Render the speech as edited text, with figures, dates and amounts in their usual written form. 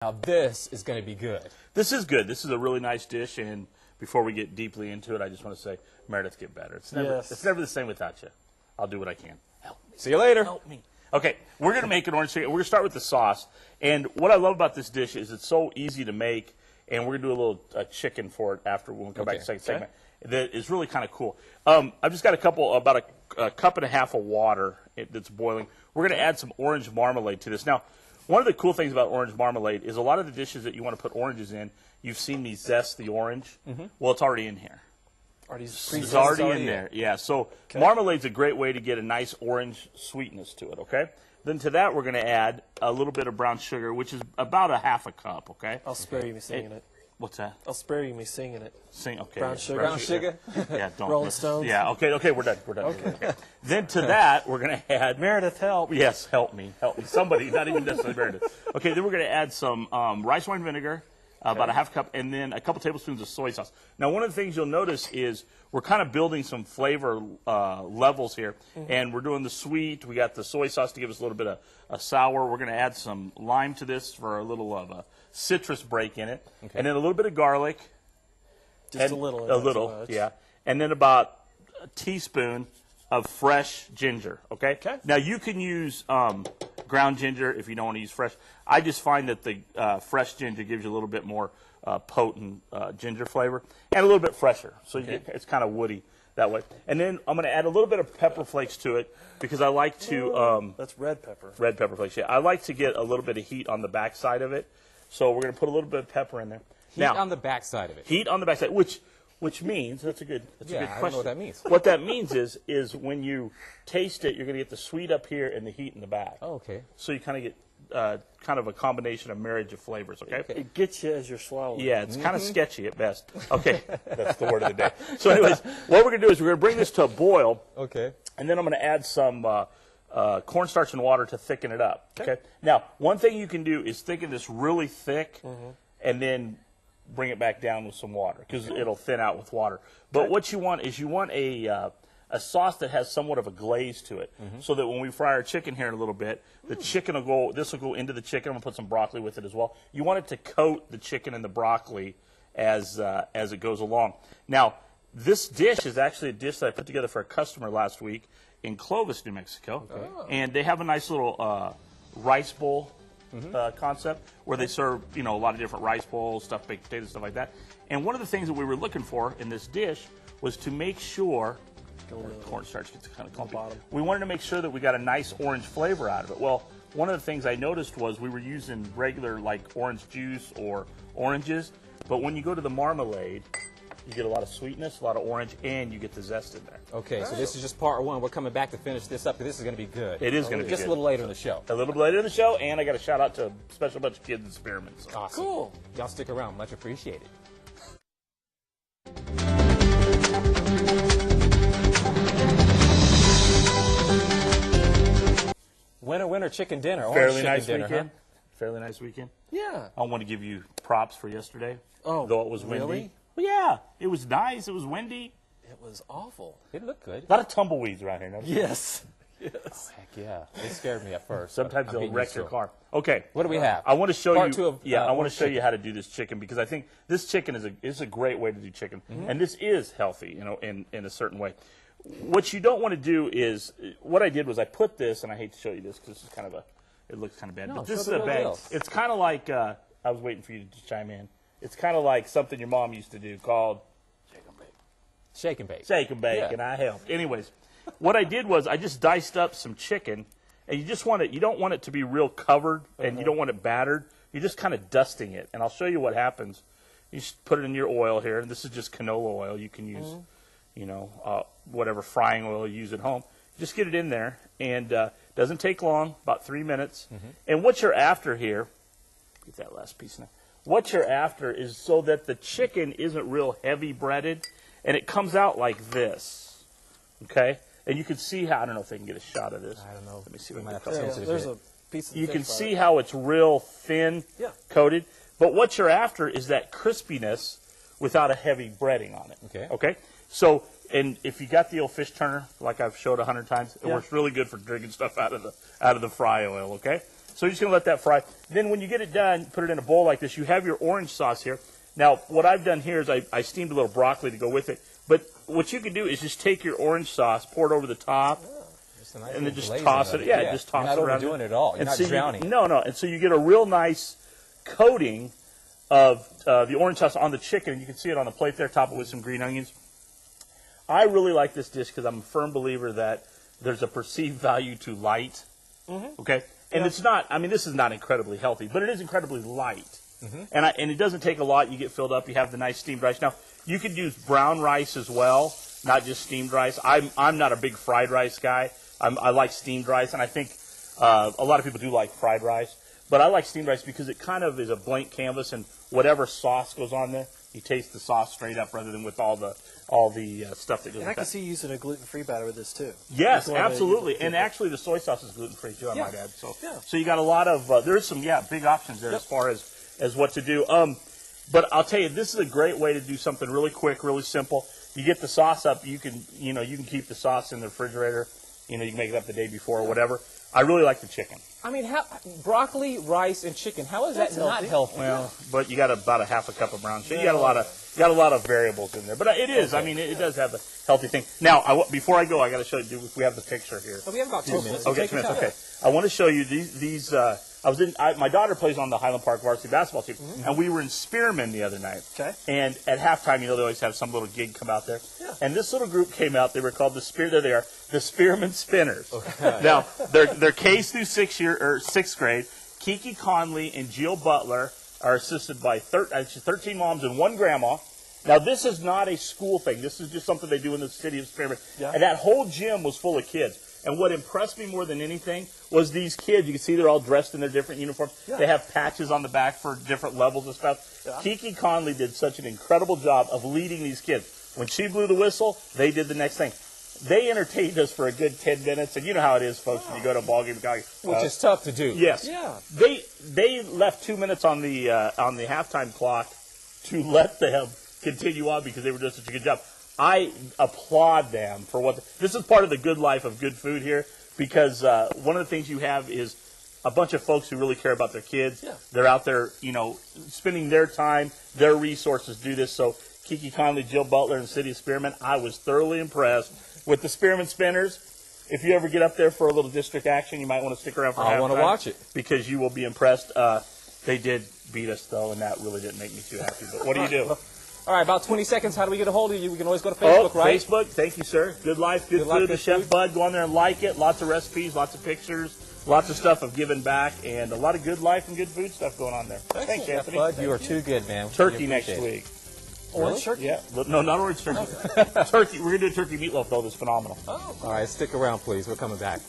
Now this is going to be good. This is good. This is a really nice dish, and before we get deeply into it, I just want to say, Meredith, get better. It's never the same without you. I'll do what I can. Help me. See you later. Help me. Okay, we're going to make an orange chicken. We're going to start with the sauce, and what I love about this dish is it's so easy to make, and we're going to do a little chicken for it after when we come back to the second segment. That is really kind of cool. I've just got about a cup and a half of water that's boiling. We're going to add some orange marmalade to this. Now, one of the cool things about orange marmalade is a lot of the dishes that you want to put oranges in, you've seen me zest the orange. Well, it's already in here. It's already in there. Yeah, so marmalade's a great way to get a nice orange sweetness to it, okay? Then to that, we're going to add a little bit of brown sugar, which is about a half a cup, okay? I'll spare you me singing it. What's that? I'll spare you me singing it. Okay. Brown sugar. Brown sugar? Yeah, don't. Rolling Stones. Yeah, okay, we're done. Okay. Then to that, we're going to add... Meredith, help. Yes, help me. Somebody, not even necessarily Meredith. Okay, then we're going to add some rice wine vinegar, about a half cup, and then a couple tablespoons of soy sauce. Now, one of the things you'll notice is we're kind of building some flavor levels here, and we're doing the sweet. We got the soy sauce to give us a little bit of sour. We're going to add some lime to this for a little of a citrus break in it, and then a little bit of garlic. Just a little. A little, yeah. And then about a teaspoon of fresh ginger, okay? Now, you can use ground ginger if you don't want to use fresh. I just find that the fresh ginger gives you a little bit more potent ginger flavor and a little bit fresher. So it's kind of woody that way. And then I'm going to add a little bit of pepper flakes to it because I like to... that's red pepper. Red pepper flakes, yeah. I like to get a little bit of heat on the back side of it. So we're going to put a little bit of pepper in there. Heat on the back side of it. Heat on the back side, which means, that's a good question. I don't know what that means. What that means is when you taste it, you're going to get the sweet up here and the heat in the back. Oh, okay. So you kind of get kind of a combination of marriage of flavors, okay? It gets you as you're swallowing. Yeah, it's kind of sketchy at best. Okay, that's the word of the day. So anyways, what we're going to do is we're going to bring this to a boil. Okay. And then I'm going to add some cornstarch and water to thicken it up. Okay. Now, one thing you can do is thicken this really thick and then bring it back down with some water because it'll thin out with water. But what you want is a sauce that has somewhat of a glaze to it, so that when we fry our chicken here in a little bit, the chicken will go. This will go into the chicken. I'm gonna put some broccoli with it as well. You want it to coat the chicken and the broccoli as it goes along. Now, this dish is actually a dish that I put together for a customer last week in Clovis, New Mexico, and they have a nice little rice bowl concept where they serve a lot of different rice bowls, stuffed baked potatoes, stuff like that. And one of the things that we were looking for in this dish was to make sure cornstarch gets kind of clumpy. We wanted to make sure that we got a nice orange flavor out of it. Well, one of the things I noticed was we were using regular like orange juice or oranges, but when you go to the marmalade, you get a lot of sweetness, a lot of orange, and you get the zest in there. Okay, so this is just part one. We're coming back to finish this up because this is going to be good. It is going to be just good. a little later in the show. A little bit later in the show, and I got a shout out to a special bunch of kids in Spearman. So. Awesome. Cool. Y'all stick around. Much appreciated. Winner, chicken dinner. Fairly nice dinner, weekend. Fairly nice weekend. Yeah. I want to give you props for yesterday. Oh, though it was windy. Really? Well, yeah, it was nice. It was windy. It was awful. It looked good. A lot of tumbleweeds around here. Yes. Oh, heck yeah. It scared me at first. Sometimes they'll wreck your car. Okay. What do we have? I want to show Part you. two of, I want to show you how to do this chicken because I think this chicken is a great way to do chicken, and this is healthy, in a certain way. What you don't want to do is what I did was I put this, and I hate to show you this because it's kind of it looks kind of bad, but this is a bag. It's kind of like I was waiting for you to chime in. It's kind of like something your mom used to do called shake and bake. Shake and bake. Shake and bake, and I helped. Anyways, what I did was I just diced up some chicken, and you don't want it to be real covered, and you don't want it battered. You're just kind of dusting it, and I'll show you what happens. You just put it in your oil here, and this is just canola oil. You can use, whatever frying oil you use at home. Just get it in there, and doesn't take long, about 3 minutes. And what you're after here, get that last piece now. What you're after is so that the chicken isn't real heavy breaded, and it comes out like this, okay? And you can see how, I don't know if they can get a shot of this. I don't know. Let me see if I have can to There's a piece of You can see how it's real thin coated, but what you're after is that crispiness without a heavy breading on it. Okay? So, and if you got the old fish turner, like I've showed 100 times, it works really good for drinking stuff out of the fry oil, okay? So you're just going to let that fry. Then when you get it done, put it in a bowl like this. You have your orange sauce here. Now, what I've done here is I steamed a little broccoli to go with it. But what you can do is just take your orange sauce, pour it over the top, Nice and then just toss it. Yeah, just toss it around. You're not overdoing it at all. You're not drowning. No. And so you get a real nice coating of the orange sauce on the chicken. And you can see it on the plate there, top it with some green onions. I really like this dish because I'm a firm believer that there's a perceived value to light. Okay? And it's not, I mean, this is not incredibly healthy, but it is incredibly light. And it doesn't take a lot. You get filled up. You have the nice steamed rice. Now, you could use brown rice as well, not just steamed rice. I'm not a big fried rice guy. I like steamed rice, and I think a lot of people do like fried rice. But I like steamed rice because it kind of is a blank canvas, and whatever sauce goes on there, you taste the sauce straight up rather than with all the stuff that goes And with I can that. see you using a gluten-free batter with this too. Yes, absolutely. And actually, the soy sauce is gluten-free too, I might add. So you got a lot of there's some big options there as far as what to do. But I'll tell you, this is a great way to do something really quick, really simple. You get the sauce up. You can keep the sauce in the refrigerator. You can make it up the day before or whatever. I really like the chicken. I mean, broccoli, rice, and chicken. How is that not healthy? Well, but you got about a half a cup of brown sugar. You got a lot of variables in there. But it is. I mean, it does have a healthy thing. Now, before I go, I got to show you if we have the picture here. Oh, we have about 2 minutes. Okay, 2 minutes. Okay. I want to show you these. My daughter plays on the Highland Park varsity basketball team, and we were in Spearman the other night. Okay. And at halftime, they always have some little gig come out there. Yeah. And this little group came out. They were called there they are, the Spearman Spinners. Okay. Now they're K through sixth grade. Kiki Conley and Jill Butler are assisted by 13 moms and 1 grandma. Now this is not a school thing. This is just something they do in the city of Spearman. Yeah. And that whole gym was full of kids. And what impressed me more than anything was these kids. You can see they're all dressed in their different uniforms. Yeah. They have patches on the back for different levels of stuff. Yeah. Kiki Conley did such an incredible job of leading these kids. When she blew the whistle, they did the next thing. They entertained us for a good 10 minutes. And you know how it is, folks, when you go to a ball game. Which is tough to do. Yes. Yeah. They left 2 minutes on the halftime clock to let them continue on because they were doing such a good job. I applaud them for this is part of the good life of good food here because one of the things you have is a bunch of folks who really care about their kids. Yeah. They're out there, spending their time, their resources to do this. So Kiki Conley, Jill Butler, and the city of Spearman, I was thoroughly impressed with the Spearman Spinners. If you ever get up there for a little district action, you might want to stick around for halftime. I want to watch it. Because you will be impressed. They did beat us, though, and that really didn't make me too happy. But what do you do? All right, about 20 seconds. How do we get a hold of you? We can always go to Facebook, right? Facebook. Thank you, sir. Good Life, Good Food. The Chef Bud. Go on there and like it. Lots of recipes, lots of pictures, lots of stuff of giving back, and a lot of good life and good food stuff going on there. Thanks, Anthony. Bud, you are too good, man. Turkey next week. Orange turkey? Yeah. No, not orange turkey. Turkey. We're going to do a turkey meatloaf, though. That's phenomenal. Oh. All right, stick around, please. We're coming back.